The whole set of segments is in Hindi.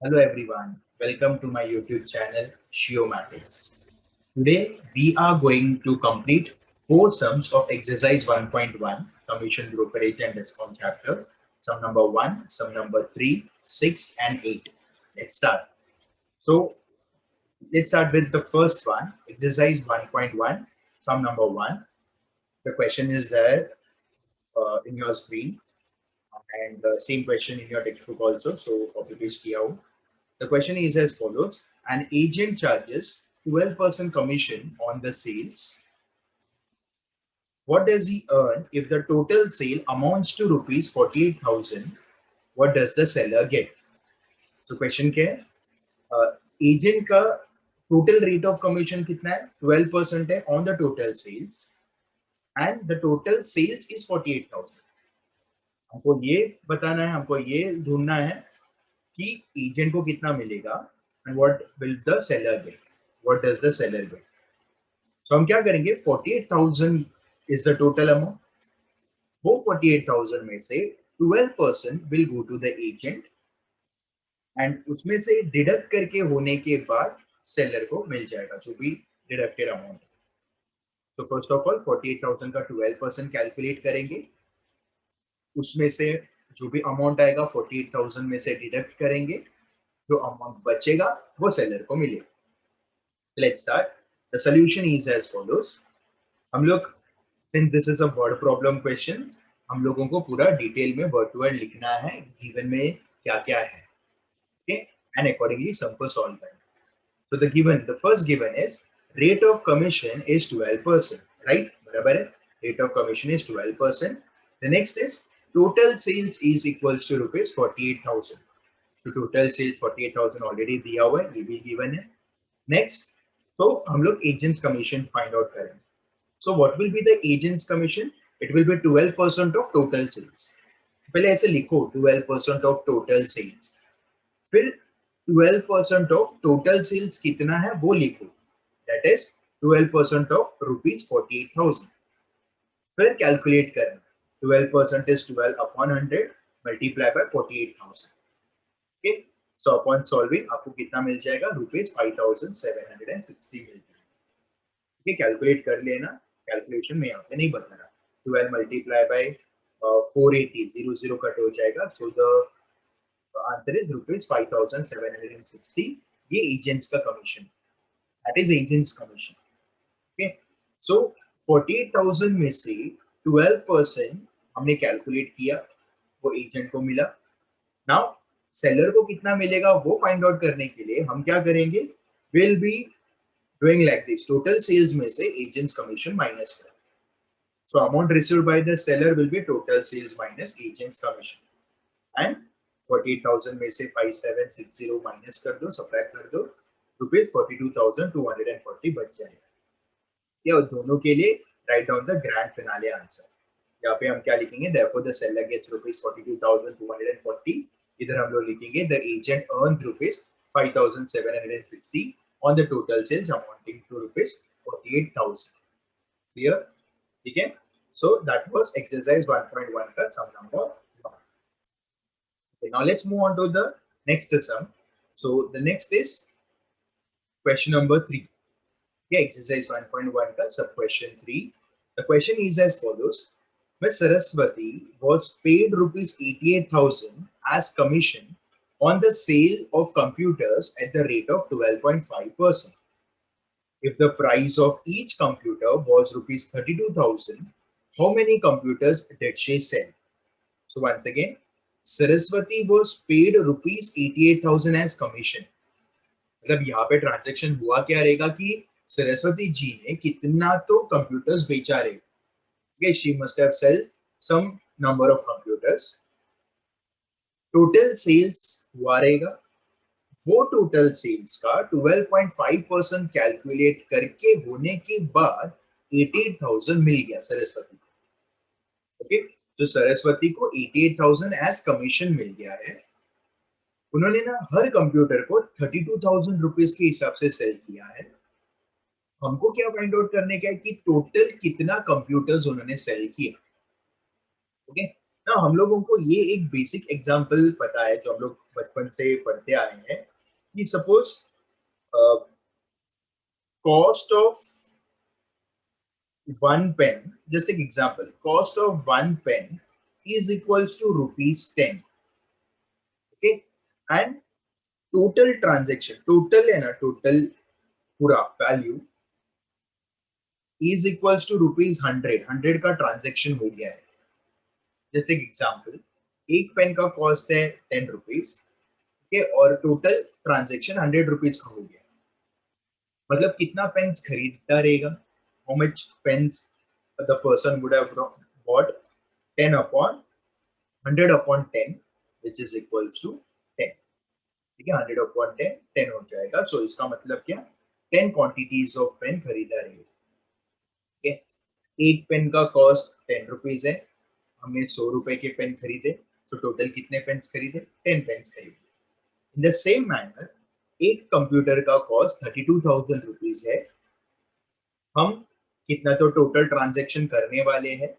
Hello everyone, welcome to my YouTube channel Shiomatics. Today we are going to complete four sums of exercise 1.1 commission brokerage and discount chapter. Sum number 1, sum number 3, 6 and 8. Let's start. So let's start with the first one, exercise 1.1, sum number 1. The question is there in your screen and the same question in your textbook also. So copy paste kiya ho. The question is as follows. An agent charges 12% commission on the sales. What does he earn if the total sale amounts to rupees 48,000? What does the seller get? So question क्या है? Agent का total rate of commission कितना है? 12% है on the total sales and the total sales is 48,000. हमको ये बताना है, हमको ये ढूंढना है कि एजेंट को कितना मिलेगा and what will the seller get? What does the seller get? So हम क्या करेंगे 48,000 is the total amount. वो 48,000 में से 12% will go to the agent and उसमें से डिडक्ट करके होने के बाद सेलर को मिल जाएगा जो भी डिडक्टेड अमाउंट. तो फर्स्ट ऑफ ऑल 48,000 का 12% कैलकुलेट करेंगे, उसमें से जो भी अमाउंट आएगा 48,000 में से डिडक्ट करेंगे, जो अमाउंट बचेगा वो सेलर को मिलेगा. Let's start. The solution is as follows. हम लोग since this is a word problem question, हम लोगों को पूरा डिटेल में वर्ड टू वर्ड लिखना है गिवन में क्या क्या है, okay, and accordingly सम को सॉल्व करना. So the given, the first given is rate of commission is 12%, right? बराबर है, rate of commission is 12%. The next is total sales is equals to rupees 48,000. So total sales 48,000 already दिया हुआ है, ये भी given है. Next, so हम लोग agents commission find out करेंगे. So what will be the agent's commission? It will be 12% of total sales. पहले ऐसे लिखो 12% of total sales. फिर 12% of total sales कितना है वो लिखो. That is 12% of rupees 48,000. फिर कैलकुलेट करना. 12% is 12 upon 100 multiply by 48,000. Okay. So upon solving आपको कितना मिल जाएगा? रुपीज 5,760 मिल जाएगा. ठीक है, कैलकुलेट कर लेना. कैलकुलेशन में यहाँ पे नहीं बता रहा. 12 मल्टीप्लाई बाय 480, 0 कट हो जाएगा. So the answer is rupees 5,760. ये एजेंट्स का commission, that is agents commission. Okay, so 48,000 में से 12% हमने कैलकुलेट किया, वो एजेंट को मिला. नाउ सेलर को कितना मिलेगा वो फाइंड आउट करने के लिए हम क्या करेंगे, will be doing like this. Total sales में से agents commission minus करें. So amount received by the seller will be total sales minus agents commission. And 48,000 में से 5,760 minus कर दो, subtract कर दो, रुपीज 42,240 बच जाएगा. ये दोनों के लिए write down the grand finale answer. यहाँ पे हम क्या लिखेंगे, therefore the seller gets rupees 42,240. इधर हम लोग लिखेंगे the agent earned rupees 5,760 on the total sales amounting to rupees 48,000. Clear? ठीक है? So that was exercise 1.1 का sum number 1. Okay, now let's move on to the next sum. So the next is question number 3. Okay, exercise 1.1 का sub question 3. The question is as follows. Ms. Saraswati was paid rupees 88,000 as commission on the sale of computers at the rate of 12.5%. If the price of each computer was rupees 32,000, how many computers did she sell? So once again, Saraswati was paid rupees 88,000 as commission. मतलब यहाँ पे ट्रांजैक्शन हुआ क्या रहेगा कि सरस्वती जी ने कितना तो कंप्यूटर्स बेचा रहेगा. Okay, she must have sold some number of computers. Total sales हुआ रहेगा, वो टोटल सेल्स का 12.5% कैलकुलेट करके होने के बाद 88,000 मिल गया सरस्वती को. ओके, तो सरस्वती को 88,000 एज कमीशन मिल गया है. उन्होंने ना हर कंप्यूटर को 32,000 रुपीज के हिसाब से सेल किया है. हमको क्या फाइंड आउट करने का है कि टोटल कितना कंप्यूटर्स उन्होंने सेल किया. ओके, ना हम लोगों को ये एक बेसिक एग्जांपल पता है जो हम लोग बचपन से पढ़ते आए हैं कि suppose cost of one pen, just एक example, cost of one pen is equals to rupees 10. Okay, and total transaction, total है ना, total पूरा value is equals to rupees 100 का ट्रांजेक्शन हो गया है। जैसे एग्जांपल, एक पेन का कॉस्ट है 10 रुपीज, ओके, और टोटल ट्रांजेक्शन 100 रुपीज का हो गया। मतलब कितना पेन्स खरीदता रहेगा, how much pens the person would have bought, 10 upon 100 upon 10 which is equals to 10। ठीक है, 100 अपॉन 10 10 हो जाएगा। सो इसका मतलब क्या, 10 क्वांटिटीज ऑफ पेन खरीदा रहेगा। ठीक है, एक पेन का कॉस्ट 10 रुपीज है, हमने 100 रुपए के पेन खरीदे, तो टोटल कितने पेन्स खरीदे, 10 पेन्स खरीदे। इन द सेम मैनर एक कंप्यूटर का कॉस्ट 32,000 रुपीज है, हम कितना तो टोटल ट्रांजैक्शन करने वाले हैं,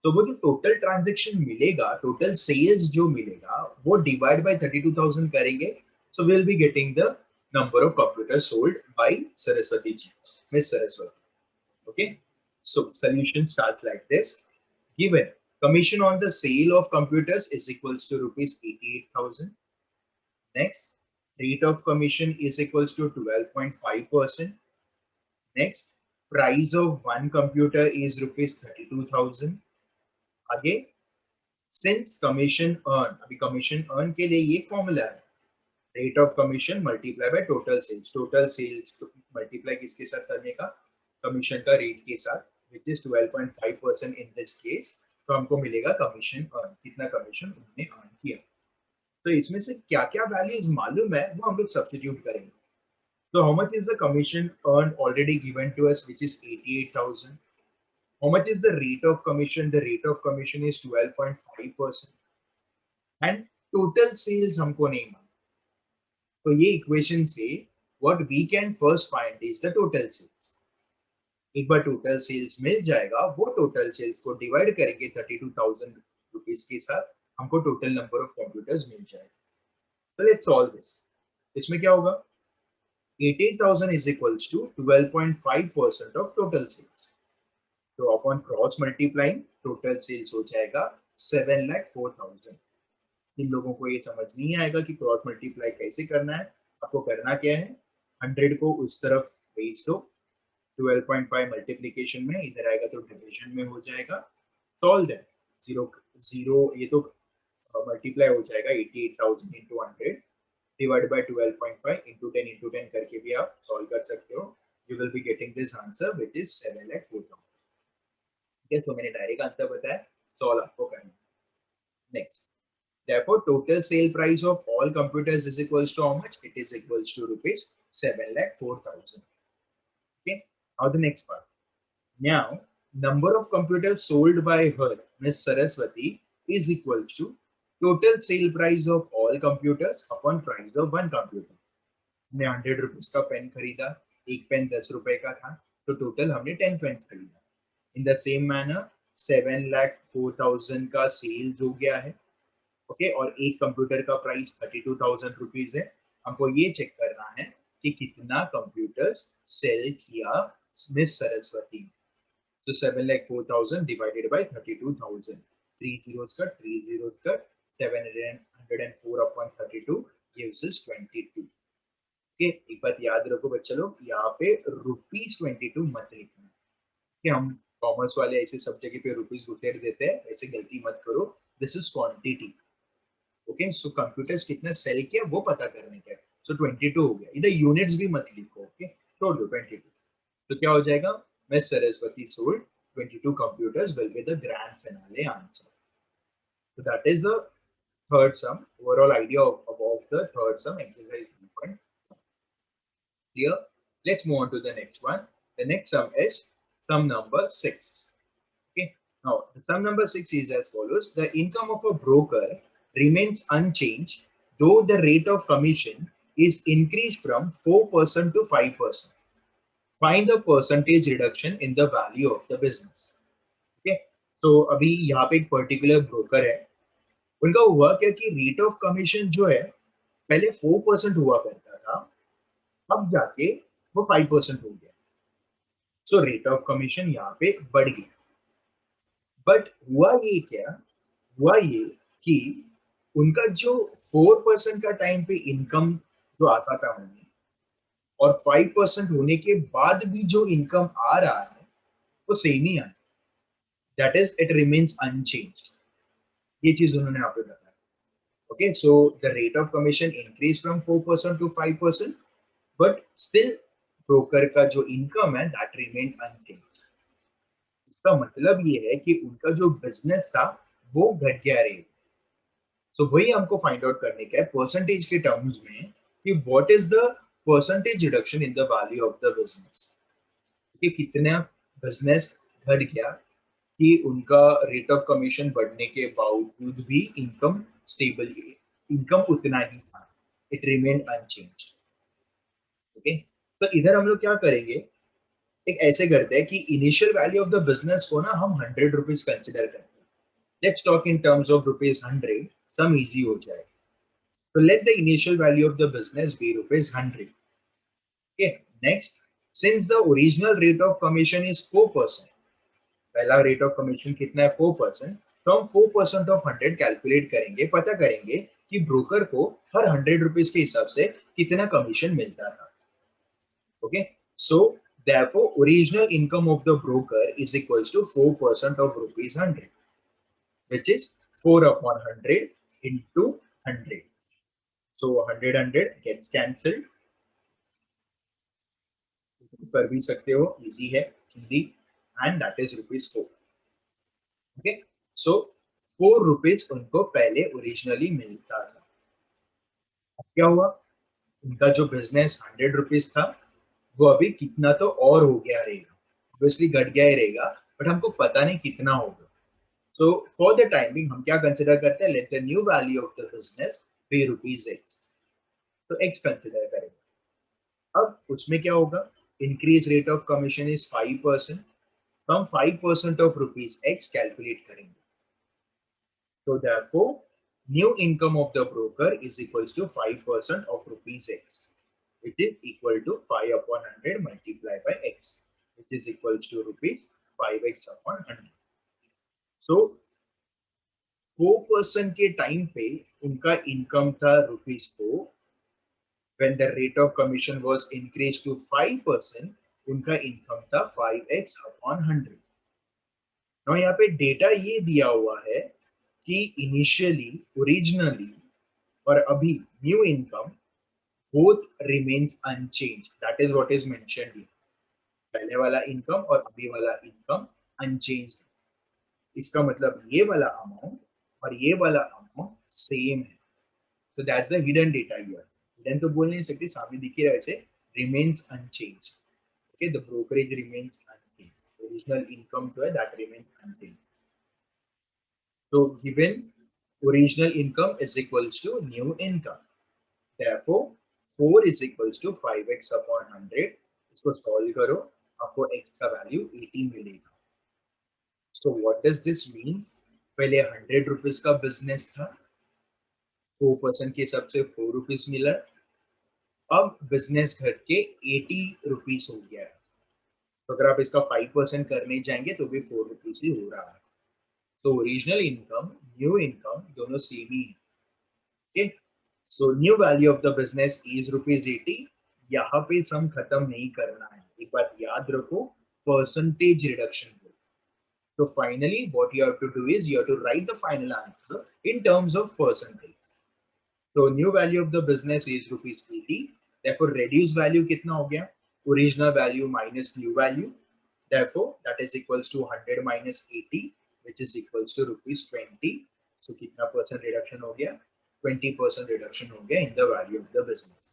तो वो जो टोटल ट्रांजैक्शन मिलेगा, टोटल सेल्स जो मिलेगा वो डिवाइड बाय 32,000 करेंगे, so we will be getting the number of computers sold by Saraswati ji, miss Saraswati. Okay, so solution starts like this. Given commission on the sale of computers is equals to rupees 88,000. Next, rate of commission is equals to 12.5%. Next, price of one computer is rupees 32,000. Again, since commission earn, अभी commission earn के लिए ये formula है, rate of commission multiply by total sales. Total sales multiply किसके साथ करने का, commission का rate के साथ, which is 12.5% in this case. तो हमको मिलेगा commission earn, कितना commission उन्होंने earn किया। तो इसमें से क्या क्या वैल्यूज मालूम है वो हम लोग सब्स्टिट्यूट करेंगे। तो how much is the commission earned already given to us, which is 88,000. How much is the rate of commission? The rate of commission is 12.5%. And total sales हमको नहीं मालूम, तो ये इक्वेशन से what we can first find is the total sales. एक बार टोटल सेल्स मिल जाएगा, वो टोटल सेल्स को डिवाइड करेंगे 32,000 रुपीज के साथ, हमको टोटल नंबर ऑफ कंप्यूटर्स मिल जाएगा। तो लेट्स सॉल्व दिस। इसमें क्या होगा, 88,000 is equals to 12.5% of total sales. तो upon cross multiplying total sales हो जाएगा 7,04,000। इन लोगों को ये समझ नहीं आएगा कि क्रॉस मल्टीप्लाई कैसे करना है। आपको करना क्या है, 100 को उस तरफ भेज दो, 12.5 मल्टीप्लीकेशन में इधर आएगा तो डिवीजन में हो जाएगा, सॉल्व दैट, 0 0 ये तो मल्टीप्लाई हो जाएगा 88,000 into 100 divide by 12.5 into 10 into 10 करके भी आप सॉल्व कर सकते हो। You will be getting this answer which is 7,04,000। ठीक है, तो मैंने डायरेक्ट आंसर बताया, सॉल्व आपको करना है। Next, therefore total sale price of all computers is equals to how much, it is equals to rupees 7,04,000. Okay, now the next part. Now number of computers sold by her, Miss Saraswati, is equal to total sale price of all computers upon price of one computer. हमने 100 रुपीज का पेन खरीदा, एक पेन 10 रुपए का था, तो टोटल हमने 10 पेन खरीदा। इन द सेम मैनर 7,04,000 का सेल्स हो गया है, ओके, और एक कंप्यूटर का प्राइस 32,000 रुपीज है। हमको ये चेक करना है कि कितना कंप्यूटर्स सेल किया miss Saraswati. So 7,04,000 divided by 32,000. 3 zeros cut, 3 zeros cut, 704 upon 32 gives us 22. Okay, एक बात याद रखो बच्चे लोग, यहाँ पे रुपीज 22 मत लिखना, कि हम कॉमर्स वाले ऐसे सब जगह पे रुपीज उठेर देते हैं, ऐसे गलती मत करो। This is quantity. Okay, so computers कितना सेल किया वो पता करने का, सो 22 हो गया। इधर यूनिट्स भी मत लिखो, ओके, छोड़ दो 22। तो क्या हो जाएगा, Miss Saraswati sold 22 computers will be the grand finale answer. So that is the third sum. Overall idea of the third sum, exercise 1.1. Clear? Let's move on to the next one. The next sum is sum number 6. Okay. Now the sum number 6 is as follows. The income of a broker remains unchanged, though the rate of commission is increased from 4% to 5%. Find the percentage reduction in the value of the business. Okay, तो अभी यहाँ पे एक पर्टिकुलर ब्रोकर है, उनका हुआ क्या कि रेट ऑफ कमीशन जो है पहले 4% हुआ करता था, अब जाके वो 5% हो गया। सो रेट ऑफ कमीशन यहाँ पे बढ़ गया। बट हुआ ये कि उनका जो 4% का टाइम पे इनकम जो आता था उन्हें, और 5% होने के बाद भी जो इनकम आ रहा है वो सेम ही है, that is it remains unchanged. ये चीज उन्होंने यहाँ पे बताया। Okay, so the rate of commission increase from 4% to 5%, but still broker का जो इनकम है दैट रिमेन अनचेंज्ड। इसका मतलब ये है कि उनका जो बिजनेस था वो घट गया रेट। सो वही हमको फाइंड आउट करने का है परसेंटेज के टर्म्स में कि what is the percentage reduction in the value of the business, कि कितना बिजनेस घट गया कि उनका रेट ऑफ कमीशन बढ़ने के बावजूद भी इनकम स्टेबल, इनकम उतना ही था, इट रिमेन अनचेंज्ड। ओके, तो इधर हम लोग क्या करेंगे, एक ऐसे करते हैं कि initial value of the business को ना हम 100 रुपीज कंसिडर करते हैं। Let's talk in terms of rupees 100, sum easy हो जाए। तो let the initial value of the business be rupees 100। Okay, next, since the original rate of commission is 4%, पहला रेट ऑफ कमीशन कितना है 4%, तो हम 4% ऑफ 100 कैलकुलेट करेंगे, पता करेंगे कि ब्रोकर को हर 100 रुपीज के हिसाब से कितना कमीशन मिलता था। Okay, so therefore original income of the broker is equals to 4% of rupees 100, which is 4 upon 100 into 100. So 100 gets cancelled, कर भी सकते हो, इजी है Hindi, and that is rupees 4। Okay, so 4 rupees उनको पहले ओरिजिनली मिलता था। अब क्या हुआ, उनका जो बिजनेस 100 रुपीज था वो अभी कितना तो और हो गया रहेगा, ऑब्वियसली घट गया ही रहेगा, बट हमको पता नहीं कितना होगा। सो फॉर द टाइमिंग हम क्या कंसिडर करते हैं, let the new value of the business be rupees X. तो एक्स कंसिडर करेंगे। अब उसमें क्या होगा, increase rate of commission is 5%, तो हम 5% ऑफ रुपीज एक्स कैलकुलेट करेंगे। So therefore, new income of the broker is equals to 5% of rupees x, which is equal to 5 upon 100 multiplied by x, which is equals to rupees 5x upon 100. So 4% के टाइम पे उनका इनकम था rupees 4, when the rate of commission was increased to 5%, उनका इनकम था 5x upon 100. Now यहाँ पे डेटा ये दिया हुआ है कि इनिशियली, ओरिजिनली और अभी new income both remains unchanged, that is what is mentioned here. पहले वाला इनकम और अभी वाला इनकम अनचेंज्ड। इसका मतलब ये वाला अमाउंट और ये वाला अमाउंट सेम है। So that's the hidden data here. Hidden तो बोल नहीं सकते, सामने दिख ही रहा है ऐसे, remains unchanged. Okay, the brokerage remains unchanged, original income जो है that remains unchanged. So given original income is equals to new income. Therefore, 4 is equals to 5x upon 100. इसको solve करो, आपको x का value 80 मिलेगा। So what does this means? पहले 100 रुपीज का बिजनेस था, 4% के हिसाब से 4 रुपीज मिला, अब बिजनेस घट के 80 रुपीज हो गया है। तो अगर आप इसका 5% करने जाएंगे तो भी 4 रुपीज ही हो रहा है। तो ओरिजिनल इनकम, न्यू इनकम दोनों सेम ही है। Okay, so new value of the business is rupees 80। यहाँ पे सम खत्म नहीं करना है, एक बात याद रखो, परसेंटेज रिडक्शन को। So finally what you have to do is you have to write the final answer in terms of percentage. So new value of the business is rupees 80, therefore reduced value कितना हो गया, original value minus new value, therefore that is equals to 100 minus 80, which is equals to rupees 20. So कितना परसेंट रिडक्शन हो गया, 20% reduction हो गया in the value of the business.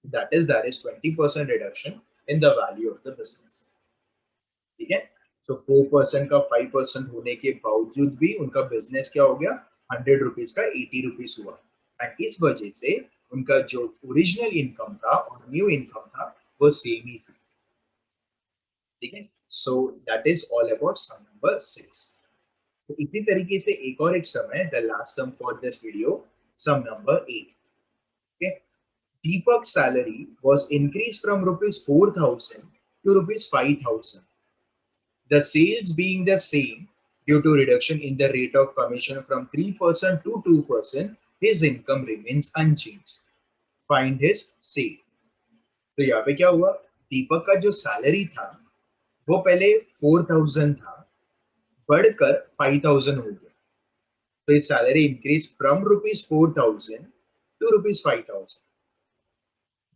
That is 20% reduction in the value of the business. ठीक है, so 4% का 5% होने के बावजूद भी उनका बिजनेस क्या हो गया, 100 रुपीज का 80 रुपीज हुआ, एंड इस वजह से उनका जो ओरिजिनल इनकम था और न्यू इनकम था वो सेम ही था। ठीक है, so that is all about sum number 6। तो इसी तरीके से एक और एक सम है, the last sum for this video, sum number 8. Okay, Deepak's salary was increased from rupees 4,000 to rupees 5,000. The sales being the same due to reduction in the rate of commission from 3% to 2%, his income remains unchanged. Find his sale. तो यहाँ पे क्या हुआ, दीपक का जो सैलरी था वो पहले 4,000 था, बढ़कर 5,000 हो गया. तो ये salary increase from rupees 4,000 to rupees 5,000.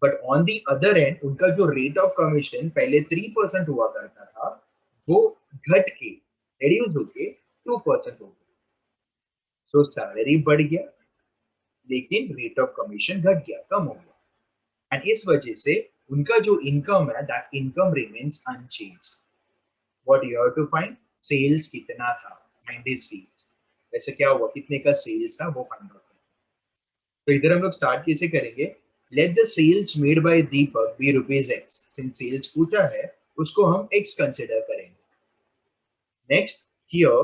But on the other end उनका जो रेट ऑफ कमीशन पहले 3% हुआ करता था वो घट के रिड्यूस होके 2% हो गया. सो सैलरी बढ़ गया लेकिन रेट ऑफ कमीशन घट गया, कम हो गया. एंड इस वजह से उनका जो इनकम है, that income remains unchanged. What you have to find, sales कितना था, फाइंड हिज सेल्स. वैसे क्या हुआ, कितने का सेल्स था वो फाइंड आउट. तो इधर हम लोग स्टार्ट कैसे करेंगे, let the sales made by Deepak be rupees X. Since sales पूछा है उसको हम एक्स कंसिडर करेंगे. नेक्स्ट हियर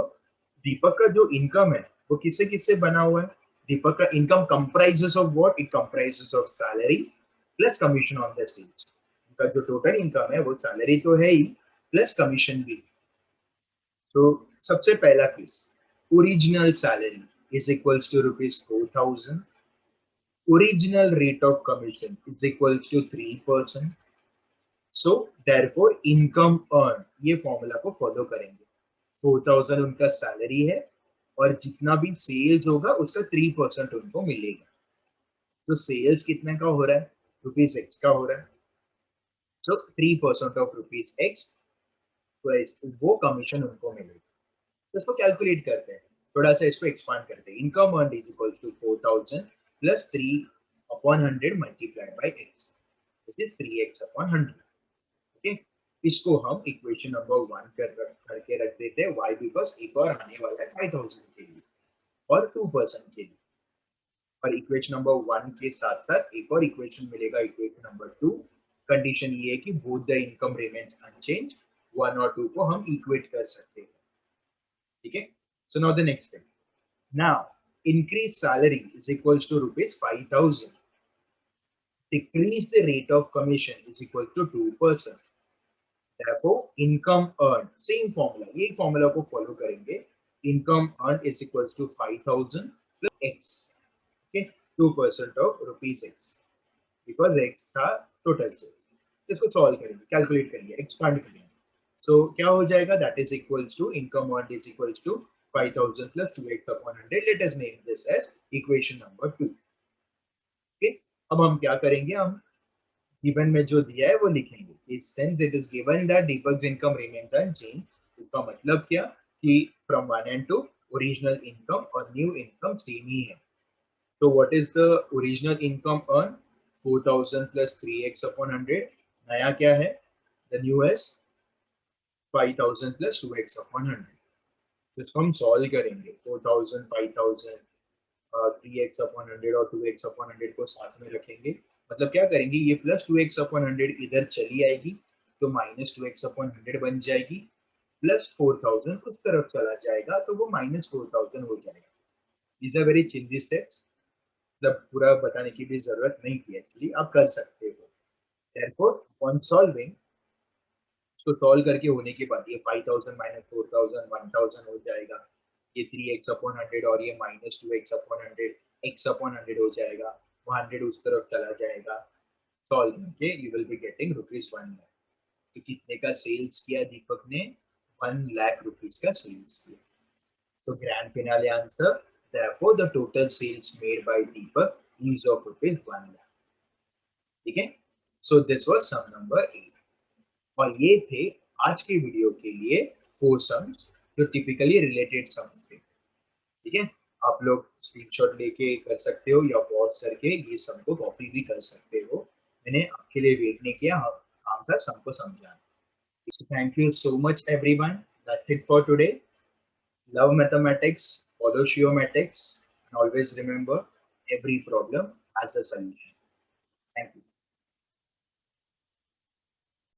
दीपक का जो इनकम है वो किससे किससे बना हुआ है. दीपक का income comprises of what, it comprises of salary plus commission on the sales. उनका जो टोटल इनकम है वो सैलरी तो है ही प्लस कमीशन भी. तो सबसे पहला case, original salary is equals to rupees 4,000. Original rate of commission is equals to 3%. So therefore income earned, ये फॉर्मूला को फॉलो करेंगे. 4,000 उनका सैलरी है और जितना भी सेल्स होगा उसका 3% उनको मिलेगा. तो सेल्स कितने का हो रहा है, रुपीज एक्स का हो रहा है. सो 3% ऑफ रुपीज एक्स प्लस वो कमीशन उनको मिलेगा. तो इसको कैलकुलेट करते हैं, थोड़ा सा इसको एक्सपांड करते हैं. Income earned is equals to 4,000 plus 3/100 multiplied by x, which is 3x upon 100. ओके, इसको हम इक्वेशन नंबर 1 करके रख देते हैं. why, because एक और आने वाला है 5,000 के लिए और 2% के लिए. और इक्वेशन नंबर 1 के साथ साथ एक और इक्वेशन मिलेगा, इक्वेशन नंबर 2. कंडीशन ये है कि both the income remains unchange. 1 और 2 को हम इक्वेट कर सकते हैं. ठीक है. So now the next thing, now increase salary is equals to rupees 5,000. Decrease the rate of commission is equal to 2%. Therefore income earned, same formula, ये formula को follow करेंगे. Income earned is equals to 5,000 plus x. Okay, 2% of rupees x, because x था total sales. इसको solve करेंगे, calculate करेंगे, expand करेंगे. So क्या हो जाएगा, that is equals to income earned is equals to 5,000 plus 2x upon 100. Let us name this as equation number 2. Okay, अब हम क्या करेंगे, हम गिवन में जो दिया है वो लिखेंगे. Since it is given that Deepak's income remains unchanged, इसका मतलब क्या कि from 1 and 2 original income और new income same ही है. So what is the original income earned, 4,000 plus 3x upon 100. नया क्या है, the new is 5,000 plus 2x upon 100. तो इसको हम सॉल्व करेंगे. 4,000, 5,000, 3x upon 100 और 2x upon 100 को साथ में रखेंगे. मतलब क्या करेंगे, ये प्लस 2x upon 100 इधर चली आएगी तो माइनस 2x upon 100 बन जाएगी. प्लस 4,000 उस तरफ चला जाएगा तो वो माइनस 4,000 हो जाएगा. these are very childy steps, मतलब पूरा बताने की भी जरूरत नहीं थी, एक्चुअली आप कर सकते हो. therefore on solving, इसको सॉल्व करके होने के बाद ये 5,000 माइनस 4,000 1,000 हो जाएगा. ये 3x upon 100 और ये minus 2x upon 100 x upon 100 हो जाएगा. 100 उस तरफ चला जाएगा. सॉल्व करके you will be getting rupees 1 lakh. तो कितने का सेल्स किया दीपक ने, 1 लाख रुपीज का सेल्स किया. तो grand finale answer, therefore the total sales made by Deepak is of rupees 1 lakh. ठीक है. So this was sum number 8. और ये थे आज के वीडियो के लिए 4 सम्स जो टिपिकली रिलेटेड सम थे. ठीक है, आप लोग स्क्रीनशॉट लेके कर सकते हो या पॉज करके ये सम को कॉपी भी कर सकते हो. मैंने आपके लिए वेट नहीं किया, काम था सम को समझाना. So thank you so much everyone. That's it for today. Love mathematics, follow geomatrics, and always remember every problem has a solution. Thank you.